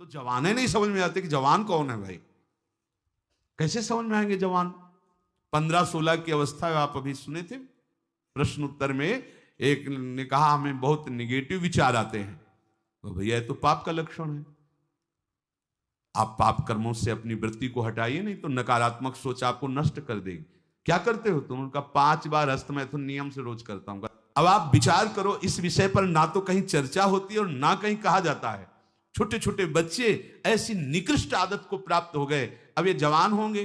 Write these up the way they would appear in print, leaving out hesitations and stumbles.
तो जवाने नहीं समझ में आते कि जवान कौन है भाई, कैसे समझ में आएंगे जवान। 15-16 की अवस्था में, आप अभी सुने थे प्रश्न उत्तर में, एक ने कहा हमें बहुत निगेटिव विचार आते हैं। तो भैया ये तो पाप का लक्षण है। आप पाप कर्मों से अपनी वृत्ति को हटाइए, नहीं तो नकारात्मक सोच आपको नष्ट कर देगी। क्या करते हो तुम? उनका 5 बार हस्तमैथुन नियम से रोज करता हूं। अब आप विचार करो, इस विषय पर ना तो कहीं चर्चा होती है और ना कहीं कहा जाता है। छोटे छोटे बच्चे ऐसी निकृष्ट आदत को प्राप्त हो गए। अब ये जवान होंगे,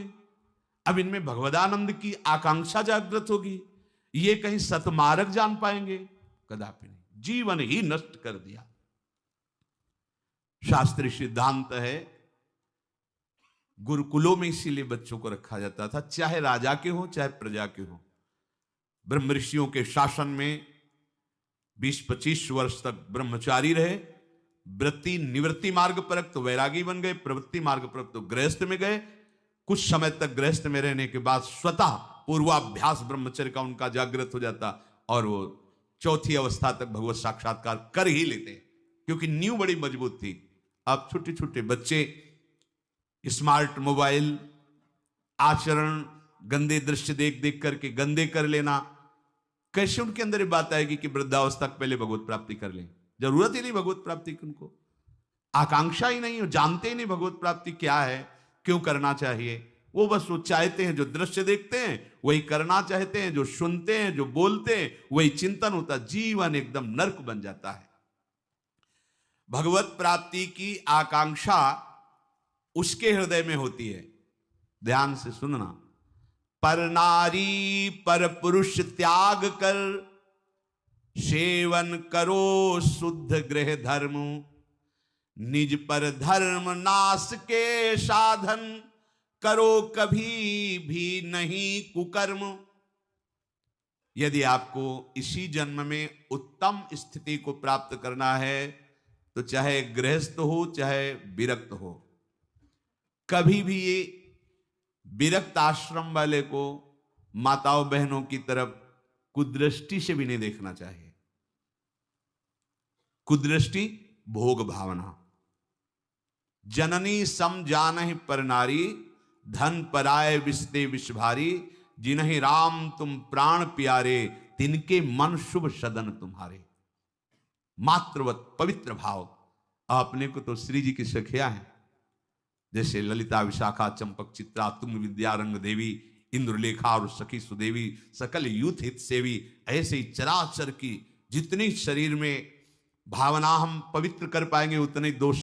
अब इनमें भगवदानंद की आकांक्षा जागृत होगी, ये कहीं सतमार्ग जान पाएंगे? कदापि नहीं। जीवन ही नष्ट कर दिया। शास्त्रीय सिद्धांत है, गुरुकुलों में इसीलिए बच्चों को रखा जाता था, चाहे राजा के हो चाहे प्रजा के हो। ब्रह्म ऋषियों के शासन में 20-25 वर्ष तक ब्रह्मचारी रहे। वृत्ति निवृत्ति मार्ग पर तो वैरागी बन गए, प्रवृत्ति मार्ग पर तो गृहस्थ में गए। कुछ समय तक गृहस्थ में रहने के बाद स्वतः पूर्वाभ्यास ब्रह्मचर्य का उनका जागृत हो जाता और वो चौथी अवस्था तक भगवत साक्षात्कार कर ही लेते, क्योंकि नींव बड़ी मजबूत थी। अब छोटे छोटे बच्चे स्मार्ट मोबाइल, आचरण, गंदे दृश्य देख देख करके गंदे कर लेना, कैसे उनके अंदर ये बात आएगी कि वृद्धावस्था पहले भगवत प्राप्ति कर लें? जरूरत ही नहीं भगवत प्राप्ति की, उनको आकांक्षा ही नहीं, जानते ही नहीं भगवत प्राप्ति क्या है, क्यों करना चाहिए। वो बस वो चाहते हैं, जो दृश्य देखते हैं वही करना चाहते हैं, जो सुनते हैं, जो बोलते हैं वही चिंतन होता। जीवन एकदम नर्क बन जाता है। भगवत प्राप्ति की आकांक्षा उसके हृदय में होती है। ध्यान से सुनना। पर नारी पर पुरुष त्याग कर, सेवन करो शुद्ध गृह धर्म, निज पर धर्म नाश के साधन, करो कभी भी नहीं कुकर्म। यदि आपको इसी जन्म में उत्तम स्थिति को प्राप्त करना है तो चाहे गृहस्थ हो चाहे विरक्त हो, कभी भी ये विरक्त आश्रम वाले को माताओं बहनों की तरफ कुदृष्टि से भी नहीं देखना चाहिए। कुदृष्टि भोग भावना। जननी सम जानहि पर नारी, धन पराय विषते विष भारी, जिन्हि राम तुम प्राण प्यारे, तिनके मन शुभ सदन तुम्हारे। मातृवत पवित्र भाव। अपने को तो श्री जी की सखिया है, जैसे ललिता, विशाखा, चंपक, चित्रा, तुंग विद्या, रंग देवी, इंद्रलेखा और सखी सुदेवी, सकल यूथ हित सेवी। ऐसे ही चराचर की जितनी शरीर में भावना हम पवित्र कर पाएंगे उतने दोष